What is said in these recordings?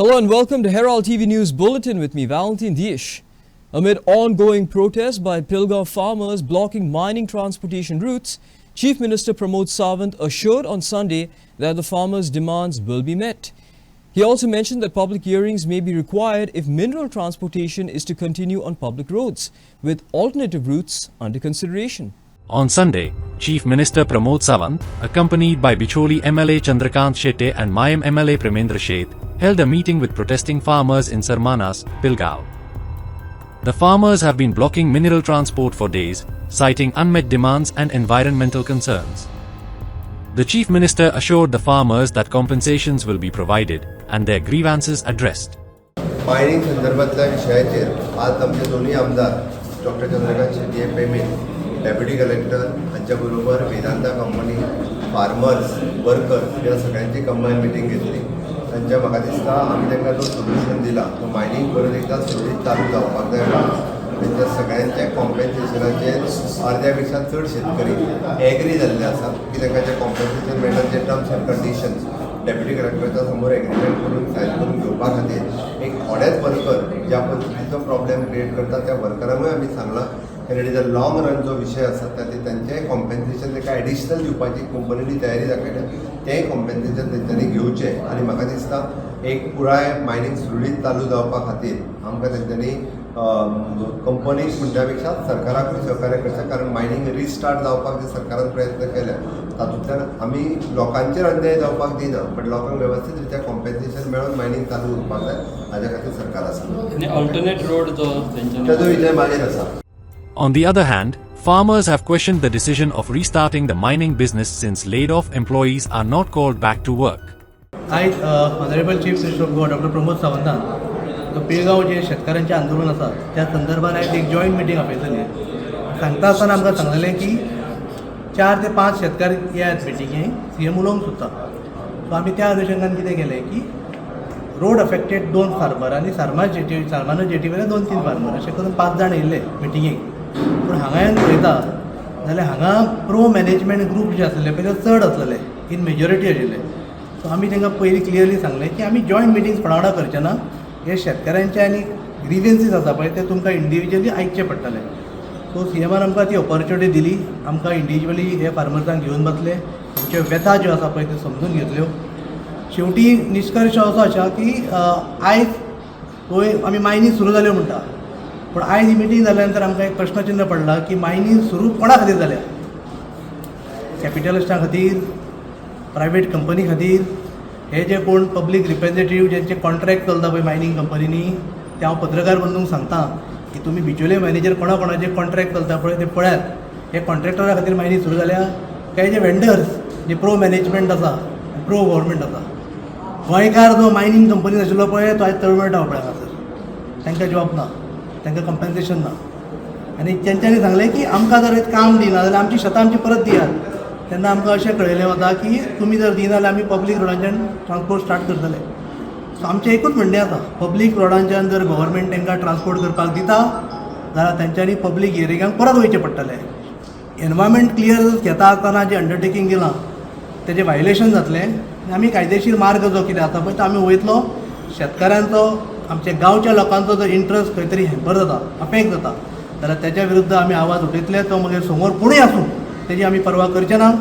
Hello and welcome to Herald TV News Bulletin with me, Valentin Dish. Amid ongoing protests by Pilgaon farmers blocking mining transportation routes, Chief Minister Pramod Sawant assured on Sunday that the farmers' demands will be met. He also mentioned that public hearings may be required if mineral transportation is to continue on public roads, with alternative routes under consideration. On Sunday, Chief Minister Pramod Sawant, accompanied by Bicholi MLA Chandrakant Shette and Mayam MLA Premendra Sheth, held a meeting with protesting farmers in Sarmanas, Pilgaon. The farmers have been blocking mineral transport for days, citing unmet demands and environmental concerns. The Chief Minister assured the farmers that compensations will be provided and their grievances addressed. Mining संदर्भातल्या विषयाचेर आज आमचे दोन्ही आमदार doctor Chandrakant Shetty payment deputy collector हांच्या बरोबर Vedanta company farmers workers या सगळ्यांची combine meeting घेतली. तांच्या म्हाका दिसता आमी तांकां जो सोल्युशन दिला तो मायनिंग परत एकदा सुरळीत चालू जावपाक जाय. तांच्या सगळ्यांचे कॉम्पेन्सेशनाचे अर्ध्या पेक्षा चड शेतकरी एग्री जाल्ले आसा की तांकां जे कॉम्पेन्सेशन मेळटा ते टर्म्स एंड कंडिशन्स डेप्युटी कलेक्टराच्या समोर एग्रीमेंट करून सायन करून घेवपा खातीर एक थोडेच वर्कर ज्या पद्दतीचो प्रॉब्लेम क्रिएट करता त्या वर्करांकूय आमी सांगलां की it is a long run जो विशय आसा तांचें कॉम्पेन्सेशन ताका एडिशनल दिवपाची कंपनीनी तयारी दाखयल्या. तेंय कॉम्पेन्सेशन तेंच्यांनी घेवचें आनी म्हाका दिसता एक पुराय मायनिंग सुरळीत चालू जावपा खातीर आमकां तेंच्यांनी कंपनीक म्हणच्या पेक्षा सरकाराकूय सहकार्य करचें. कारण मायनिंग रिस्टार्ट जावपाक जे सरकारान प्रयत्न केले तातूंतल्यान आमी लोकांचेर अन्याय जावपाक दिना, बट लोकांक वेवस्थीत रित्या कॉम्पेन्सेशन मेळोन मायनिंग चालू उरपाक जाय हाज्या खातीर सरकार आसा. आनी ऑल्टरनेट रोड जो ताजो विशय मागीर आसा. On the other hand, farmers have questioned the decision of restarting the mining business since laid-off employees are not called back to work. आयज honourable chief minister of Goa doctor Pramod सावंतान पिळगांव जे शेतकारांचें आंदोलन आसा त्या संदर्भात आयज एक जॉयंट मिटींग आपयतली. सांगता आसतना आमकां सांगलेलें की 4 ते 5 शेतकार येयात मिटिंगेक, सीएम उलोवंक सोदता. सो आमी त्या अनुशंगान कितें केलें की रोड अफेक्टेड 2 फार्मर आनी सारमाना जेटी वयले 2-3 फार्मर अशें करून 5 जाण येयले मिटिंगेक. पूण हांगा पळयता जाल्यार हांगा प्रो मॅनेजमेंट ग्रूप जे आसले पळय ते चड आसलेले, इन मेजॉरिटी आशिल्ले. सो आमी तांकां पयलीं क्लियरली सांगलें की आमी जॉयंट मिटिंग्स कोणा वांगडा करचे ना. हे शेतकारांचे आनी ग्रिवियन्सीस आसा पळय ते तुमकां इंडिविज्युअली आयकचे पडटले. सो सीएमान आमकां ती ऑपॉर्च्युनिटी दिली. आमकां इंडिविज्युअली हे फार्मर्सांक घेवन बसले, तांच्यो व्यथा ज्यो आसा पळय त्यो समजून घेतल्यो. शेवटी निश्कर्श असो आसा की आयज पळय आमी मायनी सुरू जाल्यो म्हणटा, पूण आयज ही मिटींग जाल्या नंतर आमकां एक प्रश्नचिन्ह पडला की मायनी सुरू कोणा खातीर जाल्या? कॅपिटलिस्टां खातीर, प्रायवेट कंपनी खातीर, हे जे कोण पब्लीक रिप्रेझेंटेटिव्ह जेंचे कॉन्ट्रॅक्ट चलता पळय मायनिंग कंपनीनी, ते हांव पत्रकार बंधूंक सांगता की तुमी बिचोले मॅनेजर कोणाचे कॉन्ट्रॅक्ट चलता पळय ते पळयात. हे कॉन्ट्रॅक्टरा खातीर मायनी सुरू जाल्या काय जे वेंडर्स जे प्रो मॅनेजमेंट आसा, प्रो गव्हर्मेंट आसा? गोंयकार जो मायनिंग कंपनीन आशिल्लो पळय तो आयज तळमळटा आपल्या खातीर. तांकां जॉब ना, तांकां कॉम्पेन्सेशन ना. आनी तेंच्यांनी सांगलें की आमकां जर काम दिना जाल्यार आमची शेतां आमची परत दियात. तेन्ना आमकां अशें कळयलें वता की तुमी जर दिना जाल्यार आमी पब्लीक रोडांच्यान ट्रान्सपोर्ट स्टार्ट करतले. सो आमचें एकूच म्हणणें आसा, पब्लीक रोडांच्यान जर गव्हर्मेंट तांकां ट्रान्सपोर्ट करपाक दिता जाल्यार तेंच्यांनी पब्लीक हियरिंगाक परत वयचें पडटलें. एनवायरमेंट क्लियर घेता आसतना जें अंडरटेकींग दिलां तेजें वायलेशन जातलें. आमी कायदेशीर मार्ग जो कितें आसा पळय तो आमी वयतलो. शेतकाऱ्यांचो, आमच्या गांवच्या लोकांचो जर इंट्रस्ट खंय तरी बरो जाता, अफेक्ट जाता जाल्यार तेच्या विरुद्ध आमी आवाज उठयतले. तो मागीर समोर कोणूय आसूं तेजी आमी परवा करचे ना,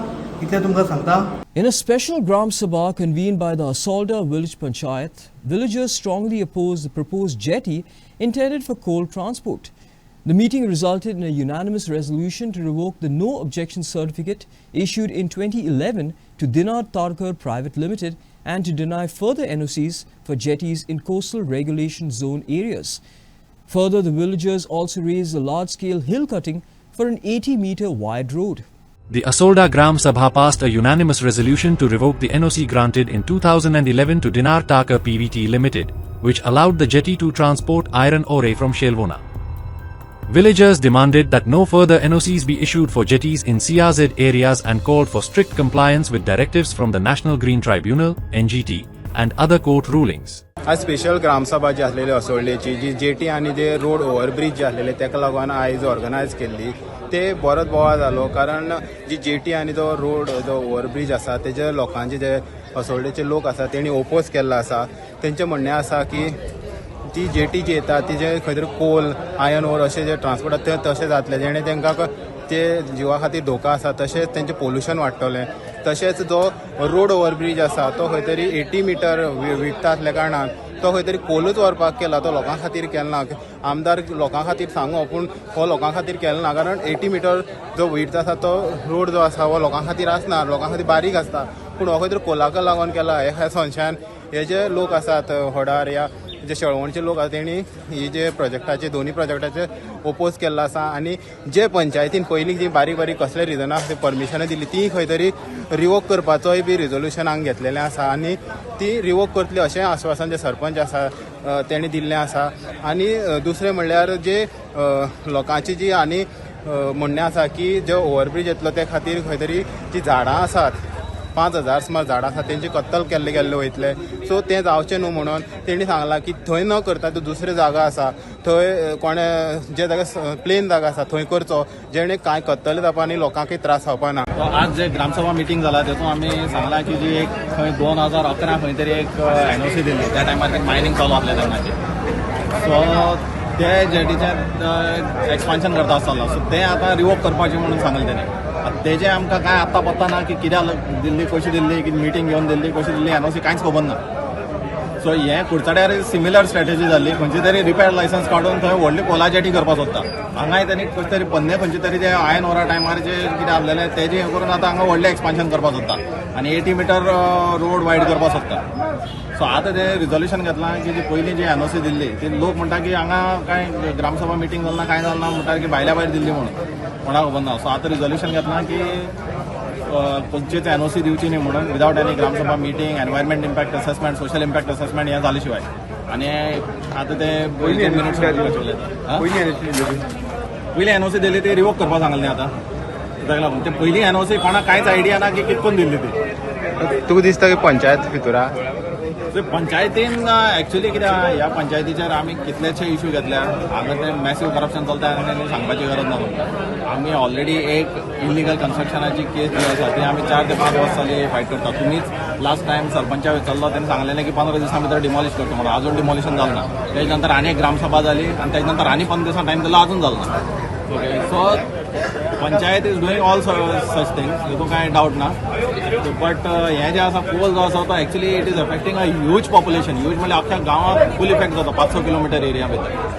इतलें तुमकां सांगता. In a special Gram Sabha convened by the Asolda Village Panchayat, villagers strongly opposed the proposed jetty intended for coal transport. The meeting resulted in a unanimous resolution to revoke the no objection certificate issued in 2011 to Dinar Tarkar Private Limited and to deny further NOCs for jetties in coastal regulation zone areas. Further, the villagers also raised a large-scale hill cutting for an 80-meter wide road. The Asolda Gram Sabha passed a unanimous resolution to revoke the NOC granted in 2011 to Dinar Tarkar PVT Limited, which allowed the jetty to transport iron ore from Shelvona. Villagers demanded that no further NOCs be issued for jetties in CRZ areas and called for strict compliance with directives from the National Green Tribunal, NGT, and other court rulings. आज special ग्रामसभा जी आसलेली असोळडेची जी jetty आनी जे road overbridge जे आसलेले ताका लागून आयज organise केल्ली ते बरोच बोवाळ जालो. कारण जी जेटी आनी जो रोड जो ओव्हरब्रिज आसा तेजे लोकांचे जे असोळडेचे लोक आसा तेणी ओपोज केल्लो आसा. तेंचें म्हणणें आसा की ती जेटी जी येता तिजे खंय तरी कोल आयर्न ओर अशें जे ट्रान्सपोर्ट ते तशें जातलें जेणे तांकां ते जिवा खातीर धोका आसा. तशेंच तेंचें पोल्युशन वाडटलें. तशेंच जो रोड ओवरब्रीज आसा तो खंय तरी 80 मीटर विड्थ आसल्या कारणान तो खंय तरी कोलूच व्हरपाक केला. तो लोकां खातीर केलना. आमदार लोकां खातीर सांगो पूण हो लोकां खातीर केलना कारण 80 मीटर जो विड्थ आसा तो रोड जो आसा हो लोकां खातीर आसना. लोकां खातीर बारीक आसता पूण हो खंय तरी कोलाका लागून केला ह्या संशयान हे जे लोक आसात होडार या जे शेळवणचे लोक आसा तेणी ही जे प्रोजेक्टाचे दोन्ही प्रोजेक्टाचे ओपोज केल्लो आसा. आनी जे पंचायतीन पयलीं जी बारीक बारीक कसले रिजना परमिशनां दिली ती खंय तरी रिवोक करपाचोय बी रिजोल्युशन हांगा घेतलेलें आसा आनी ती रिवोक करतली अशें आश्वासन जे सरपंच आसा तेणी दिल्लें आसा. आनी दुसरें म्हणल्यार जे लोकांची जी आनी म्हणणें आसा की जो ओवरब्रीज येतलो ते खातीर खंय तरी जी झाडां आसात 5000 सुमार झाडां आसा तेंची कत्तल केल्ले वयतले. सो तें जावचें न्हू म्हणून तेणी सांगलां की थंय न करता तो दुसरे जागा आसा थंय कोणे जे जागा प्लेन जागा आसा थंय करचो जेणे कांय कत्तल जावपा आनी लोकांकय त्रास जावपा ना. आज जे ग्रामसभा मिटींग जाला तेतून आमी सांगला की जी एक खंय 2011 खंय तरी एक NOC दिल्ली त्या टायमार मायनिंग चालू आसलें तेन्नाची. सो ते जेटीचें एक्सपान्शन करता आसतलो सो तें आतां रिवोक करपाचें म्हणून सांगलें तेणी. तेजे आमकां काय आत्तां पत्ता ना की कित्याक दिल्ली कशी दिल्ली की मिटींग घेवन दिल्ली कशी दिल्ली NOC कांयच खबर ना. सो हे कुडचड्यार सिमिलर स्ट्रॅटेजी जाल्ली खंयची तरी रिपेर लायसन्स काडून थंय व्हडली कोला जेटी करपाक सोदता. हांगाय तेणी खंय तरी खंयची तरी ते आयन ओरा टायमार जे कितें आसलेलें तेजें हें करून आतां हांगा व्हडलें एक्सपान्शन करपाक सोदता आनी 80 मीटर रोड वायड करपाक सोदता. सो आतां ते रिजोल्युशन घेतलां की जी पयलीं जी NOC दिल्ली ती लोक म्हणटा की हांगा काय ग्रामसभा मिटींग जालना कांय जालना म्हणटा की भायल्या भायर दिल्ली म्हणून कोणाक खबर ना. सो आतां रिजोल्युशन घेतलां की खंयचीच NOC दिवची न्ही म्हणून विदावट any gram sabha meeting environment impact assessment social impact assessment हें जाले शिवाय. आनी आतां ते पयलीं NOC दिल्ली ती रिवोक करपाक सांगलें आतां ताका लागून ते पयलीं NOC कोणाक कांयच आयडिया ना की कितकोन दिल्ली ती. तुका दिसता की पंचायत भितरा पंचायतीन एक्चुअली कितें ह्या पंचायतीचेर आमी कितलेशे इश्यू घेतल्या. हांगा ते मॅसिव्ह करप्शन चलता आनी सांगपाची गरज ना. आमी ऑलरेडी एक इलिगल कन्स्ट्रक्शनाची केस जी आसा ती आमी 4 ते 5 वर्स जाली फायट करता. तुमीच लास्ट टायम सरपंचा चल्लो तेणी सांगलेलें की 15 दिसां भितर डिमॉलिश करता म्हणून अजून डिमॉलिशन जालें ना. तेजे नंतर आनी एक ग्रामसभा जाली आनी तेजे नंतर आनी 15 दिसां टायम दिलो अजून जालो ना. Okay so panchayat is doing all such things हितून कांय डावट ना. बट हें जें आसा पोल जो आसा तो actually it is affecting a huge population. Huge म्हणजे अख्ख्या गांवाक फूल इफेक्ट जाता 500 किलोमिटर एरिया भितर.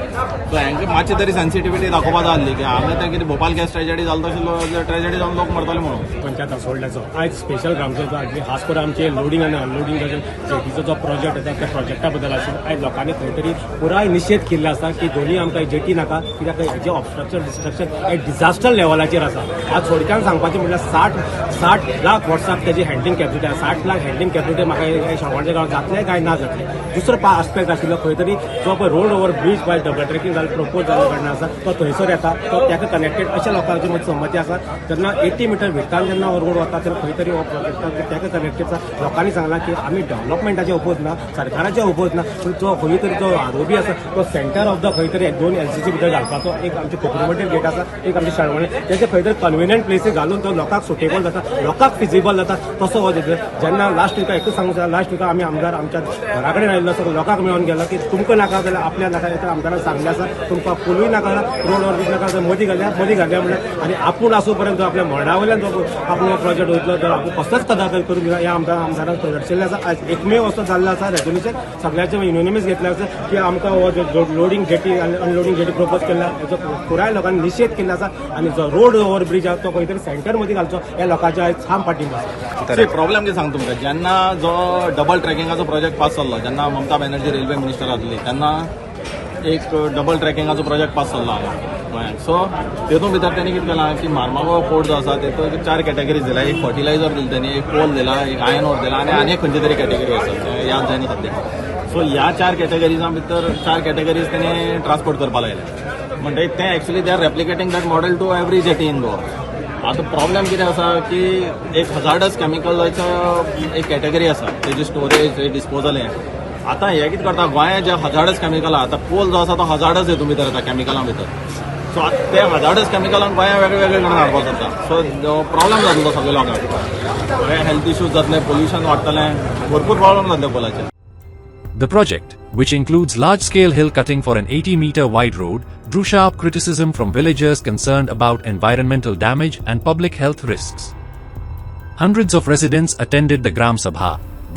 सो हांकां मातशी तरी सेन्सिटिविटी दाखोवपा जाय आसली की हांगा ते कितें भोपाल गॅस ट्रेजेडी जालो तशें ट्रेजेडी जावन लोक मरतले म्हणून. पंचायत असोळड्याचो आयज स्पेशल ग्रामसभा आसली खास करून आमचे लोडिंग आनी अनलोडिंग जेटीचो जो प्रोजेक्ट आसा त्या प्रोजेक्टा बद्दल आशिल्लो. आयज लोकांनी खंय तरी पुराय निशेध केल्लो आसा की दोनी आमकां जेटी नाका कित्याक हेजें ऑब्स्ट्रक्चर डिस्ट्रक्शन हे डिझास्टर लेवलाचेर आसा. आज थोडक्यान सांगपाचें म्हणल्यार 60 लाख वर्साक तेजी हँडलिंग कॅपॅसिटी आसा. 60 लाख हँडलिंग कॅपॅसिटी म्हाका शेळवणच्या गांवांत जातलें काय ना जातलें. दुसरो आस्पेक्ट आशिल्लो खंय तरी जो पळय road over bridge by double tracking जाल्लो प्रपोज जाल्लो कडल्यान आसा तो थंयसर येता तो ताका कनेक्टेड अशा लोकांची मदीं संमती आसा. जेन्ना 80 मीटर विड्थान जेन्ना हो रोड वता तेन्ना खंय तरी हो प्रोजेक्ट ताका कनेक्टेड आसा. लोकांनी सांगलां की आमी डेव्हलपमेंटाचे ओपोज ना सरकाराचे ओपोज ना पूण जो खंय तरी जो आरोपी आसा तो सेंटर ऑफ द खंय तरी 2 LCC भितर घालपाचो. एक आमचे कोपरमंडल गेट आसा एक आमचे शेळवणे तेचे खंय तरी कन्विनियंट प्लेसीस घालून तो लोकांक सुटेबल जाता लोकांक फिजिबल जाता तसो हो जेन्ना लास्ट विका एकूच सांगूंक जाय लास्ट विका आमी आमदार आमच्या घरा कडेन आयिल्लो सगळो लोकांक मेळून गेलो की तुमकां नाका जाल्यार आपल्या नाका तर आमदारान सांगलें आसा तुमकां पुलूय नाका रोड वर नाका जाल्यार मदीं घाल्या म्हणल्यार आनी आपूण आसूं पर्यंत आपल्या मर्डा वयल्यान जो आपूण प्रोजेक्ट वयतलो तर आपूण कसलोच कदाकाल करून दिला ह्या आमदारान दर्शिल्लें आसा. आयज एकमेव असो जाल्लो आसा रेजोल्युशन सगळ्याचे युनिनिमस घेतलें आसा की आमकां हो loading jetty unloading jetty propose केला हेजो पुराय लोकांनी निशेध केल्लो आसा आनी जो रोड ओवर ब्रीज आसा तो खंय तरी सेंटर मदीं घालचो ह्या लोकांच्या आयज ठाम पाठिंबा आसा. प्रॉब्लेम कितें सांगता तुमकां जेन्ना जो डबल ट्रॅकिंगाचो प्रोजेक्ट पास जाल्लो जेन्ना ममता बॅनर्जी रेल्वे मिनिस्टर आसली तेन्ना एक डबल ट्रॅकिंगाचो प्रोजेक्ट पास जाल्लो हांगा गोंयांत. सो तेतून भितर तेणी कितें केलां की मार्मागो पोर्ट जो आसा तेतून 4 कॅटेगरीज दिला. एक फर्टिलायझर दिला तेणी एक कोल दिला एक आयर्न ओर दिला आनी एक खंयची तरी कॅटेगरी आसा याद जायना सद्या. सो ह्या 4 कॅटेगरीजां भितर 4 कॅटेगरीज तेणी ट्रान्सपोर्ट करपाक लायले म्हणजे ते actually they are replicating that model to every jetty in Goa. आता प्रॉब्लेम कितें आसा की एक हजार्डस केमिकलाचो एक कॅटेगरी आसा तेजी स्टोरेज डिस्पोजल हें. आतां हें कितें करता गोंयांत जे हजार्डस केमिकल आसा आतां कोल जो आसा तो हजार्डस हेतून भितर येता केमिकलां भितर. सो ते हजार्डस केमिकलान गोंया वेगळे वेगळे कडेन हाडपाक जाता. सो प्रॉब्लेम जातलो सगळ्या लोकांक. हेल्थ इश्यूज जातले, पोल्युशन वाडटलें, भरपूर प्रॉब्लेम जातले कोलाचे. The project, which includes large-scale hill cutting for an 80-meter wide road, drew sharp criticism from villagers concerned about environmental damage and public health risks. Hundreds of residents attended the Gram Sabha,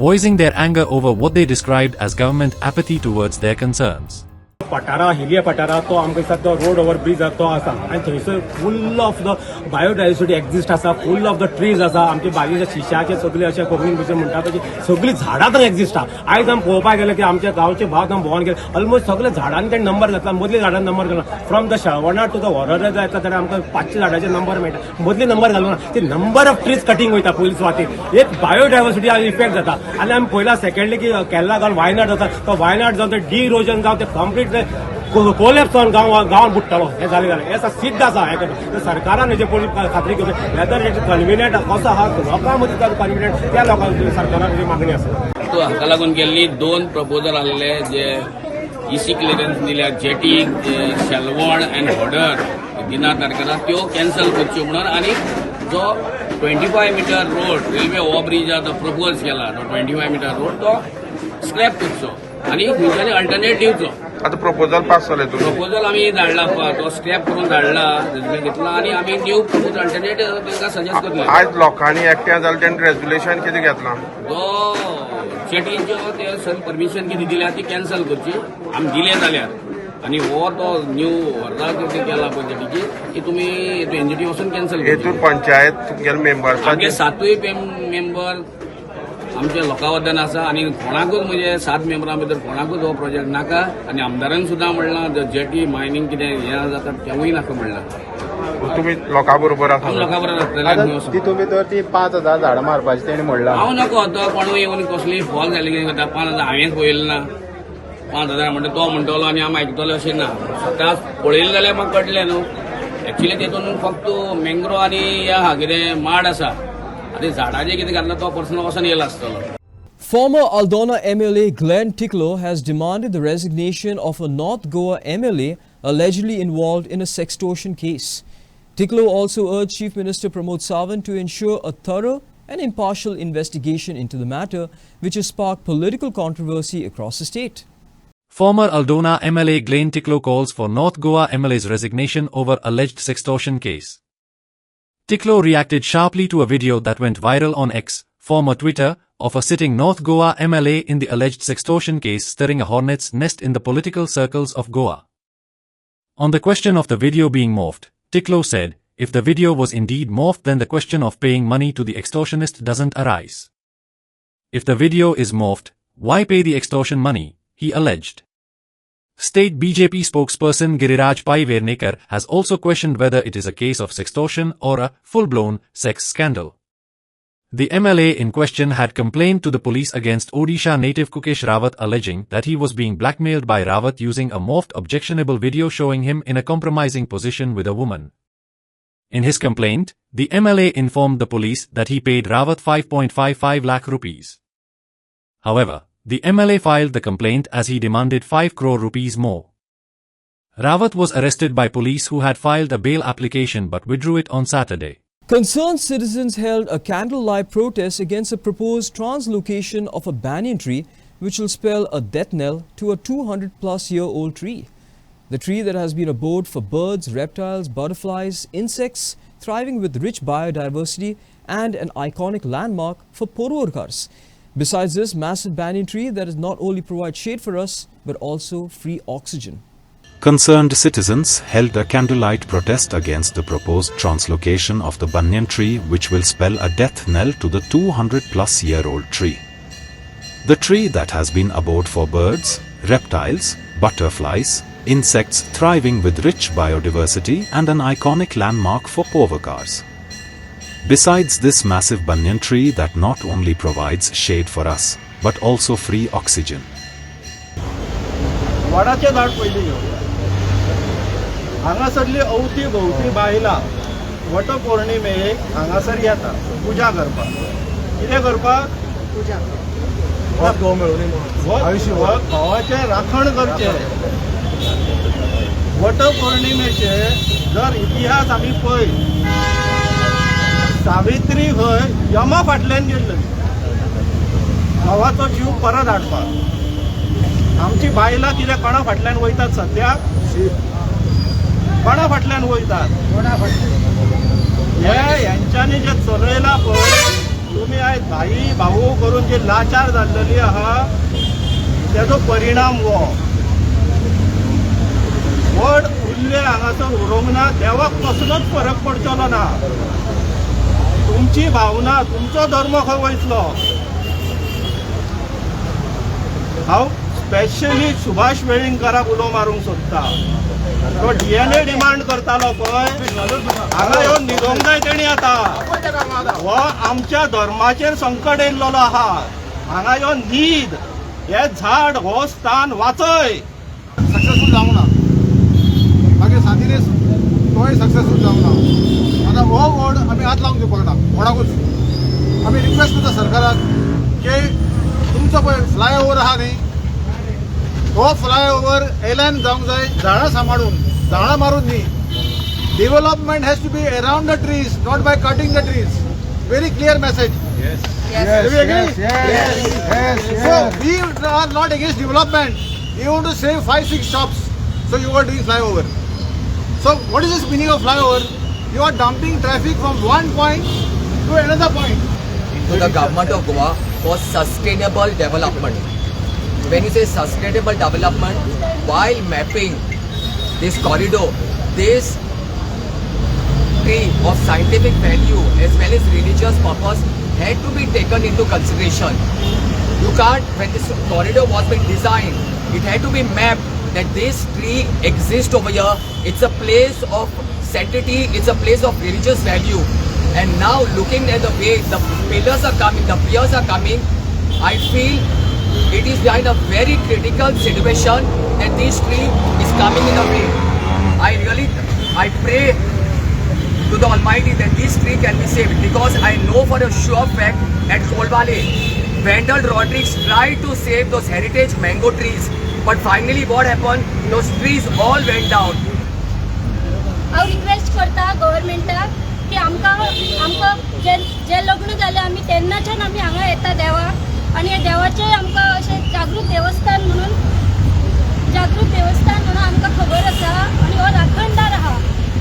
voicing their anger over what they described as government apathy towards their concerns. पठारा हिलिया पठारा तो आमकां दिसता तो road over bridge तो आसा आनी थंयसर फुल of the biodiversity exist आसा, फुल of the trees आसा. आमचे बागेचे शिश्याचे सगळे अशे कोंकणीन भितर म्हणटा तशी सगळीं झाडां थंय एक्झिस्ट आहा. आयज आमी पळोवपाक गेले की आमच्या गांवचे भाग आमी भोंवून गेले ऑलमोस्ट सगळे झाडांनी तेणें नंबर घातला. मदली झाडांनी नंबर घालना. फ्रॉम द शळवणा टू द वॉरर जायता जाल्यार आमकां 500 झाडांचे नंबर मेळटा. मदली नंबर घालूना. ते नंबर ऑफ ट्रीज कटींग वयता पयलीं सुवातेर. एक बायोडायवर्सिटी इफेक्ट जाता. आनी आमी पळयला सेकंडली की केरला जावन वायनाड जाता. तो वायनाड जावन ते डिइरोजन जावन ते कंप्लीट कोलॅप्स जावन गांवांत बुडटलो. हें जालें हें सिद्ध आसा. हें सरकारान हेजे पयलीं खात्री करची. वेदर हेजे कन्विनियंट कसो आहा लोकां मदीं कन्विनियंट त्या लोकांक सरकारान हेजी मागणी आसा. तो हाका लागून गेल्ली 2 प्रपोजल आसले जे इसी क्लियरन्स दिल्या जेटी शेलवण एंड हॉर्डर दिना तारखेला त्यो कॅन्सल करच्यो म्हणून. आनी जो 25 मीटर रोड रेल्वे ओव्हरब्रिजाचो प्रपोज केला तो 25 मीटर रोड तो स्क्रॅप करचो आनी खंयच्यानी अल्टरनेट दिवचो. आता प्रपोजल पास जाले तुमी. प्रपोजल आमी धाडला तो स्क्रॅप करून धाडला घेतला आनी आमी न्यू प्रपोजल अल्टरनेट तांकां सजेस्ट करतले. आज लोकांनी एकट्या जाले तेणे रेजोल्युशन कितें घेतलां? तो जेटीच्यो ते सगळी परमिशन कितें दिल्या ती कॅन्सल करची आमी दिले जाल्यार. आनी हो तो न्यू वर्धा कितें केला पळय जेटीची की तुमी एनजीटी वचून कॅन्सल करची. हेतून पंचायत तुमगेले मेंबर्स आमचे 7 मेंबर आमचे लोकां वरल्यान आसा आनी कोणाकूच म्हणजे 7 मेंबरां भितर कोणाकूच हो प्रोजेक्ट नाका. आनी आमदारान सुद्दां म्हणलां जेटी मायनींग कितें हें जाता तेवूय नाका म्हणलां. तुमी लोकां बरोबर आसा? लोकां बरोबर तितून भितर ती 5,000 झाडां मारपाची तेणी म्हणलां. हांव नको तो कोणूय येवन कसलीय फॉल जाली कितें करता. 5,000 हांवेंच पळयलें ना. 5,000 म्हणटा तो म्हणटलो आनी आमी आयकतले अशें ना. स्वता पळयलें जाल्यार म्हाका कळटलें न्हू. एक्चुली तेतून फक्त मँग्रो आनी हें आहा कितें माड आसा. आनी झाडाचें कितें घातलां तो पर्सन वचून येयला आसतलो. Former Aldona MLA Glenn Ticklow has demanded the resignation of a North Goa MLA allegedly involved in a sextortion case. Ticklow also urged Chief Minister Pramod Sawant to ensure a thorough and impartial investigation into the matter, which has sparked political controversy across the state. Former Aldona MLA Glenn Ticklow calls for North Goa MLA's resignation over alleged sextortion case. Ticklow reacted sharply to a video that went viral on X, former Twitter, of a sitting North Goa MLA in the alleged sextortion case stirring a hornet's nest in the political circles of Goa. On the question of the video being morphed, Ticklow said, if the video was indeed morphed then the question of paying money to the extortionist doesn't arise. If the video is morphed, why pay the extortion money, he alleged. State BJP spokesperson Giriraj Pai Vernekar has also questioned whether it is a case of sextortion or a full-blown sex scandal. The MLA in question had complained to the police against Odisha native Kukesh Rawat alleging that he was being blackmailed by Rawat using a morphed objectionable video showing him in a compromising position with a woman. In his complaint, the MLA informed the police that he paid Rawat 5.55 lakh rupees. However, the MLA filed the complaint as he demanded 5 crore rupees more. Rawat was arrested by police who had filed a bail application but withdrew it on Saturday. Concerned citizens held a candlelight protest against a proposed translocation of a banyan tree, which will spell a death knell to a 200-plus-year-old tree. The tree that has been abode for birds, reptiles, butterflies, insects, thriving with rich biodiversity and an iconic landmark for Porurkars. Besides this massive banyan tree that is not only provide shade for us, but also free oxygen. Concerned citizens held a candlelight protest against the proposed translocation of the banyan tree, which will spell a death knell to the 200-plus-year-old tree. The tree that has been abode for birds, reptiles, butterflies, insects thriving with rich biodiversity and an iconic landmark for Porurkars. Besides this massive banyan tree that not only provides shade for us, but also free oxygen. वडाचे झाड पयली घेवया. हांगासरली अवती भोवती बायलां वटपौर्णिमेक हांगासर येता पुजा करपाक. कितें करपाक? पुजा. घोवाचें राखण करचें. वटपौर्णिमेचे जर इतिहास आमी पळयत, सावित्री खंय यमा फाटल्यान गेल्ली भावाचो जीव परत हाडपाक. आमची बायलां कितें कोणा फाटल्यान वयतात सद्याक? कोणा फाटल्यान वयतात? यांच्यानी जे चलयला पळय, तुम्ही आयज भाई भाऊ करून जे लाचार जाल्लेली आहा तेजो परिणाम हो. वड उरले हांगासर उरोंक ना, देवाक कसलोच फरक पडचलो ना. तुमची भावना, तुमचो धर्म खंय वयतलो? हांव स्पेशली सुभाष वेळींगराक उलो मारूंक सोदता. तो DNA डिमांड करतालो पळय, हांगा येवन न्हिदोंक जाय तेणी आतां. हो आमच्या धर्माचेर संकट येयल्लो आहा. हांगा येवन न्हीद, हे झाड हो स्थान वाचय. सक्सेसफूल जावंक ना, मागीर सांतिने तोय सक्सेसफूल जावंक ना. आतां हो वड आमी हात लावंक दिवपाक ना. वडाकूच आमी रिक्वेस्ट करता सरकाराक की तुमचो पळय फ्लायओव्हर आहा न्ही, हो फ्लायओव्हर एलायन जावंक जाय झाडां सांबाळून, झाडां मारून न्ही. Development has to be around the trees, not by cutting the trees. Very clear message. Yes. Do you agree? Yes. So we are not against development. We want to save 5-6 shops. So you are doing flyover. So what is this meaning of flyover? You are dumping traffic from one point to another point. To the government of Goa for sustainable development. When you say sustainable development, while mapping this corridor, this tree of scientific value as well as religious purpose had to be taken into consideration. You can't, when this corridor was being designed, it had to be mapped that this tree exists over here. It's a place of sanctity, it's a place of religious value. And now looking at the way the pillars are coming, the piers are coming, I feel it is behind a very critical situation that this tree is coming in the way. I pray to the Almighty that this tree can be saved, because I know for a sure fact at Kolvale, Vandal Rodriguez tried to save those heritage mango trees, but finally what happened? Those trees all went down. हांव request करता गव्हर्मेंटाक की आमकां जे लग्न जालें आमी तेन्नाच्यान आमी हांगा येता देवाक, आनी हे देवाचें आमकां अशें जागृत देवस्थान म्हणून आमकां खबर आसा, आनी हो राखणदार आहा.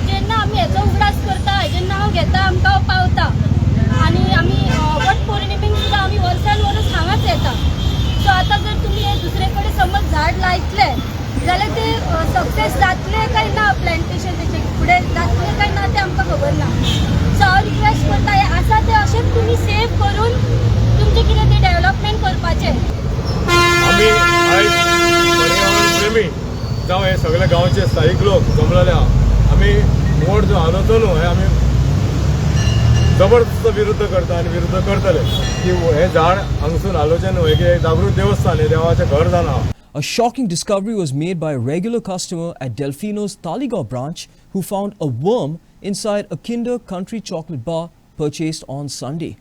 जेन्ना आमी हेचो उगडास करता, जेन्ना हांव घेता आमकां पावता, आनी आमी वट पौर्णिमेक सुद्दां आमी वर्सान वर्स हांगाच येता. सो आतां जर तुमी हे दुसरे कडेन समज झाड लायतले जाल्यार ते सक्सेस जातले काय ना, प्लांटेशन तेचे फुडें जातले काय ना ते आमकां खबर ना. सो हांव रिक्वेस्ट करता हे आसा ते अशेंच तुमी सेव करून तुमचें कितें तें डेव्हलपमेंट करपाचें. आमी आयज पर्यावरण प्रेमी जावं हे सगळे गांवचे स्थायीक लोक जमलेले आहा. आमी वोट जो हालोतो न्हू हे आमी जबरदस्त विरुद्ध करता आनी विरुद्ध करतले की हे झाड हांगसून हालोवचें न्हू. हे जागृत देवस्थान हे देवाचें घर जावन आहा. A shocking discovery was made by a regular customer at Delfino's Taligaon branch who found a worm inside a Kinder Country chocolate bar purchased on Sunday.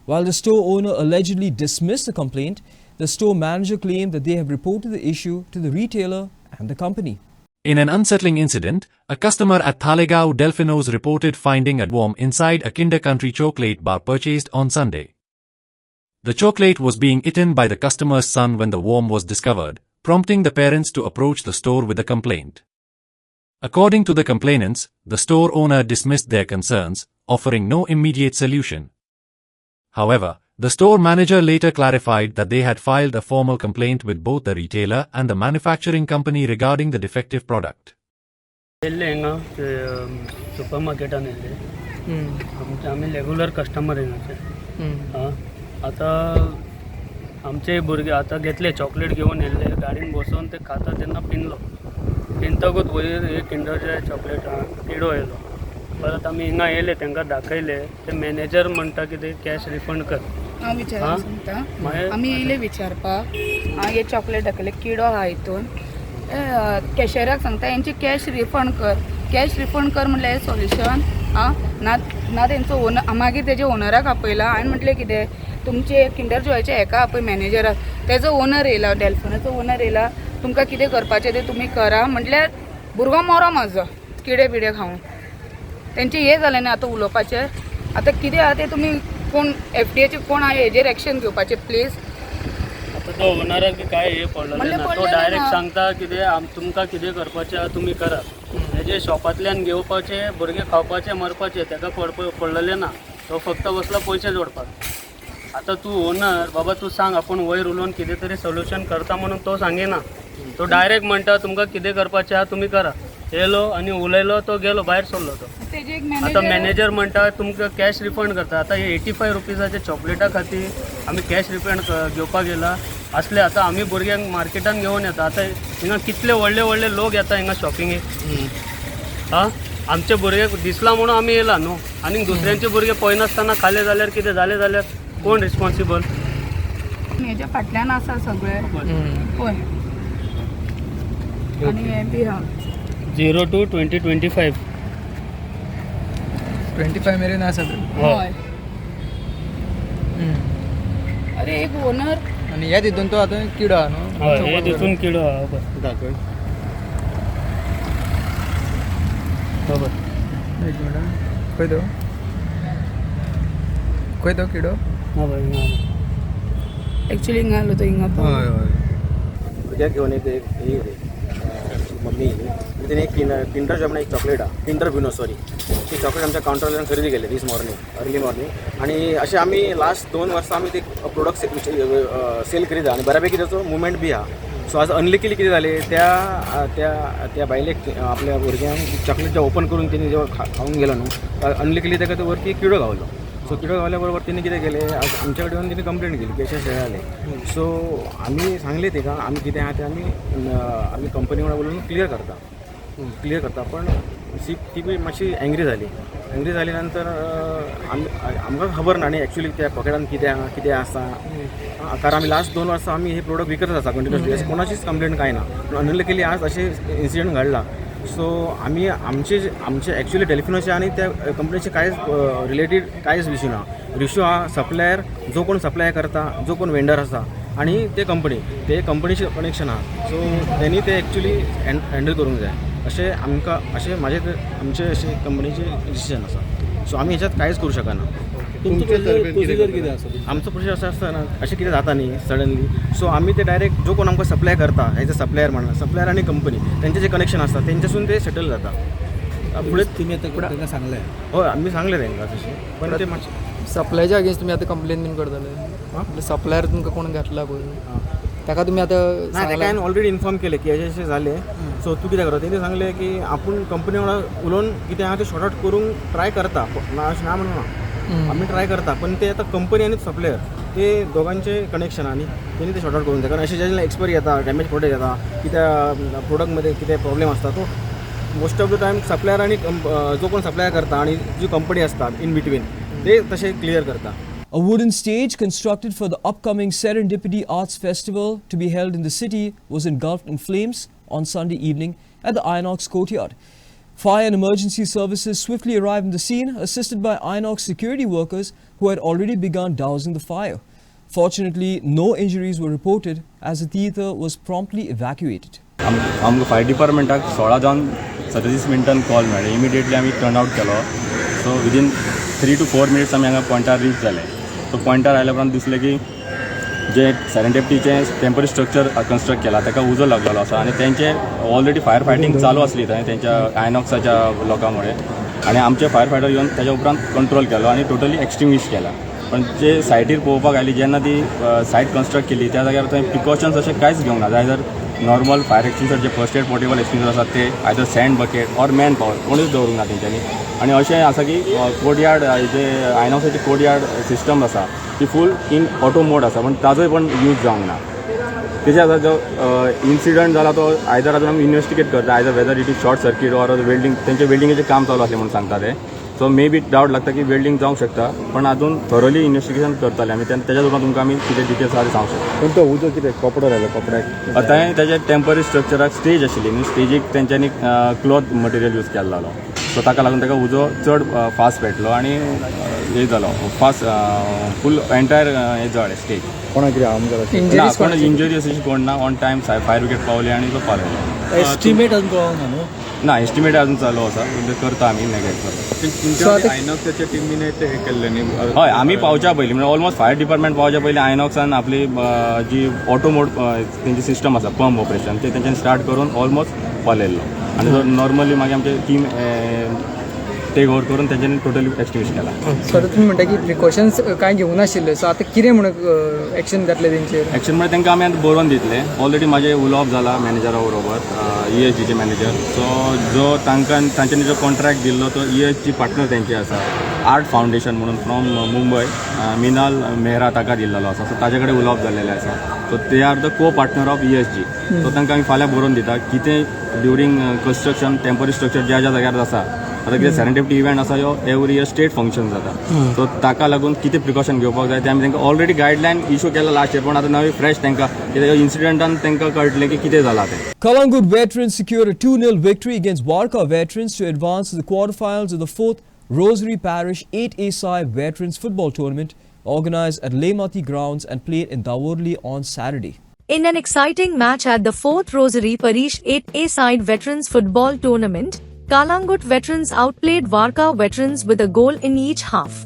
While the store owner allegedly dismissed the complaint, the store manager claimed that they have reported the issue to the retailer and the company. In an unsettling incident, a customer at Talegaon Delfino's reported finding a worm inside a Kinder Country chocolate bar purchased on Sunday. The chocolate was being eaten by the customer's son when the worm was discovered, prompting the parents to approach the store with a complaint. According to the complainants, the store owner dismissed their concerns, offering no immediate solution. However, the store manager later clarified that they had filed a formal complaint with both the retailer and the manufacturing company regarding the defective product. Super मार्केटान येयले आमी regular customer येयनाचे. आतां आमचे भुरगे आतां घेतले chocolate घेवन येयले, गाडीन बसोवन ते खाता तेन्ना पिनतकूच वयर हे किंडरचे चॉकलेट किडो येयलो. परत आमी हिंगा येयले तांकां दाखयले, ते मॅनेजर म्हणटा की ते कॅश रिफंड कर. हांव विचारूंक सांगता, आमी येयले विचारपाक हे चॉकलेट दाखयले किडो आहा हितून. कॅशराक सांगता हेंची कॅश रिफंड कर. कॅश रिफंड कर म्हणल्यार हें सॉल्युशन ना तेंचो ओनर. मागीर तेजे ओनराक आपयला. हांवें म्हटलें कितें तुमचे किंडर जॉयचे हेका आपय मॅनेजराक. तेजो ओनर येयला, डॅल्फिनाचो ओनर येयला. तुमकां कितें करपाचें तें तुमी करा म्हटल्यार भुरगो मरो म्हाजो किडे बिडे खावन तेंचे हे जालें न्ही आतां उलोवपाचें आतां कितें आहा तें तुमी कोण FDAचे कोण आहा हेजेर एक्शन घेवपाचें प्लीज. आता तो ओनराक बी काय हे पडलेलें ना तो डायरेक्ट सांगता कितें तुमकां कितें करपाचें आहा तुमी करात हेजे शॉपांतल्यान घेवपाचें भुरगे खावपाचें मरपाचें तेका पडलेलें ना तो फक्त बसला पयशे जोडपाक. आता तू ओनर बाबा तू सांग आपण वयर उलोवन कितें तरी सोल्युशन करता म्हणून तो सांगेना तो डायरेक्ट म्हणटा तुमकां कितें करपाचें आहा तुमी करा येलो आनी उलयलो तो गेलो भायर सरलो तो. आता मॅनेजर म्हणटा तुमकां कॅश रिफंड करता. आता हे 85 रुपीजाचे चॉकलेटा खातीर आमी कॅश रिफंड घेवपाक गेला असले आता आमी भुरग्यांक मार्केटान घेवन येता. आता हिंगा कितले व्हडले व्हडले लोक येता हिंगा शॉपिंगेक आमचे भुरगे दिसला म्हणून आमी येयला न्हू आनी दुसऱ्यांचे भुरगे पळयनासतना खाले जाल्यार कितें जालें जाल्यार कोण रिस्पॉन्सिबल. हेच्या फाटल्यान आसा सगळे पळय आनी हे बी हा 02/2025 25 मेरेन आसा हय. अरे एक ओनर आनी ह्या तितून तो आतां किडो आहा न्हू. हय हे तितून किडो आहा दाखय एक मिनट खंय तो किडो एक्चुअली हिंगा आलो तो हिंगा भुरग्याक घेवन एक मम्मी तिने एक किंडर जॉब एक चॉकलेट आहे किंडर बिनो सॉरी ती चॉकलेट आमच्या काउंटरवरून खरेदी केली दीस मॉर्निंग अर्ली मॉर्निंग आणि असे आम्ही लास्ट 2 वर्सां आम्ही ते प्रोडक्ट सेल करीत आणि बऱ्यापैकी त्याचो मुवमेंट बी हा. सो आज अनलिकीली कितें जालें त्या बायलेक आपल्या भुरग्यांक चॉकलेट जें ओपन करून तिने जेव्हा खाऊन गेलो न्हू अनलिकीली ताका तो वरती किडो गावलो. सो किडो गावल्या तिने कितें केलें आज आमच्या कडेन येवन तिने कंप्लेंट केली की अशें जालें. सो आमी सांगलें तिका आमी कितें आहा तें आमी कंपनी वांगडा उलोवन क्लियर करता पण ती बी मातशी एंग्री जाली नंतर आमकां खबर ना न्ही एक्चुअली त्या पॉकेटान कितें आसा कारण आमी लास्ट 2 वर्सां आमी हे प्रोडक्ट विकत आसा कंटिन्युअसली कोणाचीच कंप्लेंट कांय ना पूण अनलिकीली आज अशें इन्सिडंट घडला. सो आमी आमचे एक्चुअली टेलिफोनाचे आणि त्या कंपनीचे कांयच रिलेटेड कांयच इश्यू ना. इश्यू हा सप्लायर जो कोण सप्लाय करता जो कोण वेंडर आसा आणि ते कंपनीचे कनेक्शन आहा. सो त्यांनी ते एक्चुअली हँडल करूंक जाय अशें आमकां आमचे अशें कंपनीचे डिसिजन आसा. सो आमी हेच्यात कांयच करूं शकना. प्रोसिजर कितें आसा आमचो प्रोसिजर असं असतं ना अशें कितें जाता न्ही सडनली. सो आमी ते डायरेक्ट जो कोण आमकां सप्लाय करता एज अ सप्लायर म्हणा सप्लायर आणि कंपनी त्यांचे जे कनेक्शन असतात त्यांच्यासून ते सेटल जाता. फुडें तुमी आतां सांगलें हय आमी सांगलें तांकां तशें पण ते मातशें सप्लायच्या अगेन्स्ट तुमी आतां कंप्लेन बीन करतले सप्लायर तुमकां कोण घातला पळय ताका तुमी आतां ना ताका हांवें ऑलरेडी इन्फॉर्म केलें की अशें जालें. सो तूं कितें करता तेणी सांगलें की आपूण कंपनी वांगडा उलोवन कितें आहा तें सॉर्ट आउट करूंक ट्राय करता ना अशें ना म्हणून आमी ट्राय करता पण ते आतां कंपनी आनी सप्लायर ते दोगांचे कनेक्शन आणि तेणी ते सॉर्ट आउट करून जाय. कारण अशें जेन्ना एक्सपायरी येता डॅमेज प्रोडक्ट येता कित्या प्रोडक्टमध्ये कितें प्रॉब्लेम आसता तो most of the time supplier आणि जो कोण सप्लाय करता आणि जी कंपनी असता इन बिटवीन ते तशें क्लियर करता. A wooden stage constructed for the upcoming Serendipity Arts Festival to be held in the city was engulfed in flames on Sunday evening at the Inox courtyard. Fire and emergency services swiftly arrived on the scene, assisted by Inox security workers who had already begun dousing the fire. Fortunately, no injuries were reported as the theatre was promptly evacuated. आमकां fire डिपार्टमेंटाक 16:37 मिनटान call मेळ्ळें. Immediately आमी turn out केलो. So within 3 to 4 minutes आमी हांगा पॉयंटार reach जाले. So पॉयंटार आयल्या उपरांत दिसलें की जे सेरेंडिपिटीचें टेम्पररी स्ट्रक्चर कन्स्ट्रक्ट केला ताका उजो लागलेलो आसा आनी तेंचे ऑलरेडी फायर फायटींग चालू आसली थंय तेंच्या आयनॉक्साच्या लोकां आनी आमचे फायर फायटर येवन तेच्या उपरांत कंट्रोल केलो आनी टोटली एक्सटिंग्विश केला. पण जे सायटीर पळोवपाक आयली जेन्ना ती सायट कन्स्ट्रक्ट केली त्या जाग्यार थंय प्रिकॉशन्स अशें कांयच घेवंक ना. जाय नॉर्मल फायर एक्सटिंग्विशर जे फर्स्ट एड पोर्टेबल एक्सटिंग्विशर आसात ते either sand bucket or man power कोणूच दवरूंक ना तेंच्यांनी. आनी अशें आसा की कोर्टयार्ड जे आयनॉक्साची कोर्टयार्ड सिस्टम आसा ती फूल इन ऑटो मोड आसा पण ताजोय पण यूज जावंक ना. तेच्या आतां जो इन्सिडंट जाला तो आयदर आतां आमी इन्वेस्टिगेट करता either whether it is short circuit or welding तेंचे वेल्डिंगेचें काम चालू आसलें म्हणून सांगता ते. सो मे बी डावट लागता की वेल्डिंग जावंक शकता पण अजून थरोली इन्वेस्टिगेशन करताले आमी तेच्या उपरांत तुमकां आमी कितें डिटेल्स आसा ते सांगूं शकता. पण तो उजो कितें कपडो लायलो कपड्याक आतां तेजे टेम्पररी स्ट्रक्चराक स्टेज आशिल्ली न्ही स्टेजीक तेंच्यांनी क्लॉथ मटेरियल यूज केल्लो. सो ताका लागून ताका उजो चड फास्ट पेटलो आनी हे जालो फास्ट फूल एंटायर हे जळ्ळें स्टेज. कोणाक कितें हार्म जालें कोण इंजरी अशी कोण ना ऑन टायम फायर ब्रिगेड पावली आनी तो पावलो. एस्टिमेट कळोंक ना न्हू ना एस्टिमेट अजून चालू आसा ते करता आमी नेगेट करता आयनॉक्सच्या टिमीने ते हे केल्ले न्ही हय आमी पावच्या पयलीं म्हणजे ऑलमोस्ट फायर डिपार्टमेंट पावच्या पयलीं आयनॉक्सान आपली जी ऑटो मोड तेंची सिस्टम आसा पंप ऑपरेशन ते तेंच्यानी स्टार्ट करून ऑलमोस्ट पावलेल्लो आनी जो नॉर्मली मागीर आमचे टीम टेक ओवर करून तेंच्यांनी टोटली एक्सटिंग्विश केला. सो आतां तुमी म्हणटा की प्रिकॉशन्स कांय घेवंक नाशिल्ले सो आतां कितें म्हणून एक्शन जातलें तेंचेर एक्शन म्हणजे तांकां आमी आतां बरोवन दितले ऑलरेडी म्हाजें उलोवप जाला मॅनेजरा बरोबर ESGचे मॅनेजर सो जो तांच्यांनी जो कॉन्ट्रॅक्ट दिल्लो तो ESG पार्टनर तेंचे आसा आर्ट फावंडेशन म्हणून फ्रॉम मुंबय मिनाल मेहरा ताका दिल्लो आसा सो ताजे कडेन उलोवप जाल्लेलें आसा सो ते आर द को पार्टनर ऑफ ESG सो तांकां आमी फाल्यां बरोवन दिता कितें ड्युरींग कन्स्ट्रक्शन टेम्पररी स्ट्रक्चर ज्या जाग्यार आसा आतां कितें सेरेंडिपिटी इव्हेंट आसा ह्यो एवरी इयर स्टेट फंक्शन जाता सो ताका लागून कितें प्रिकॉशन घेवपाक जाय ते आमी तांकां ऑलरेडी गायडलायन इश्यू केला लास्ट इयर पण आतां नवी फ्रेश तांकां कित्याक इन्सिडेंटान तांकां कळटलें की कितें जालां तें. Kalangut veterans secured a 2-0 victory against Warka veterans to advance to the quarterfinals of the 4th Rosary Parish 8A-side Veterans Football Tournament organized at Lemati grounds and played in Daworli on Saturday. In an exciting match at the 4th Rosary Parish 8A-side Veterans Football Tournament, Kalangut veterans outplayed Warka veterans with a goal in each half.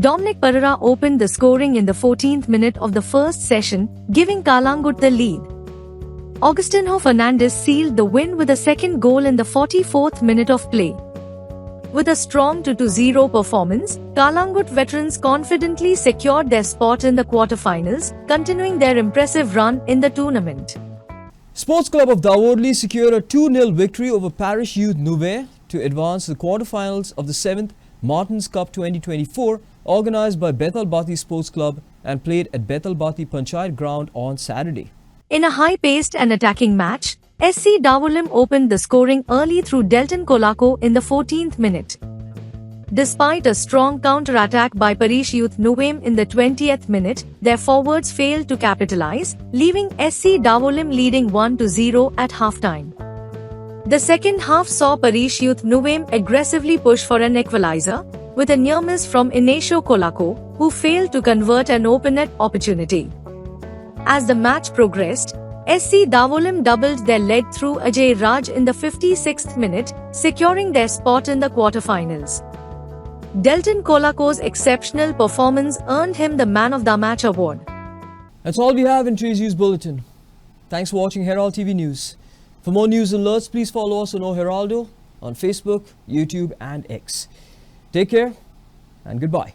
Dominic Parara opened the scoring in the 14th minute of the first session, giving Kalangut the lead. Augustinho Fernandez sealed the win with a second goal in the 44th minute of play. With a strong 2-0 performance, Kalangut veterans confidently secured their spot in the quarterfinals, continuing their impressive run in the tournament. Sports Club of Daworli secured a 2-0 victory over Parish Youth Nouvelle to advance to the quarterfinals of the 7th Martins Cup 2024 organized by Bethel Bati Sports Club and played at Bethel Bati Panchayat ground on Saturday. In a high-paced and attacking match, SC Dawolim opened the scoring early through Delton Kolako in the 14th minute. Despite a strong counter-attack by Parish Youth Nouvelle in the 20th minute, their forwards failed to capitalize, leaving SC Dawolim leading 1-0 at halftime. The second half saw Parish Youth Nouvelle aggressively push for an equalizer, with a near miss from Inesho Kolako, who failed to convert an open net opportunity. As the match progressed, SC Dawolim doubled their lead through Ajay Raj in the 56th minute, securing their spot in the quarterfinals. Delton Kolako's exceptional performance earned him the Man of the Match award. That's all we have in today's news bulletin. Thanks for watching Herald TV News. For more news alerts, please follow us on O Heraldo on Facebook, YouTube and X. Take care and goodbye.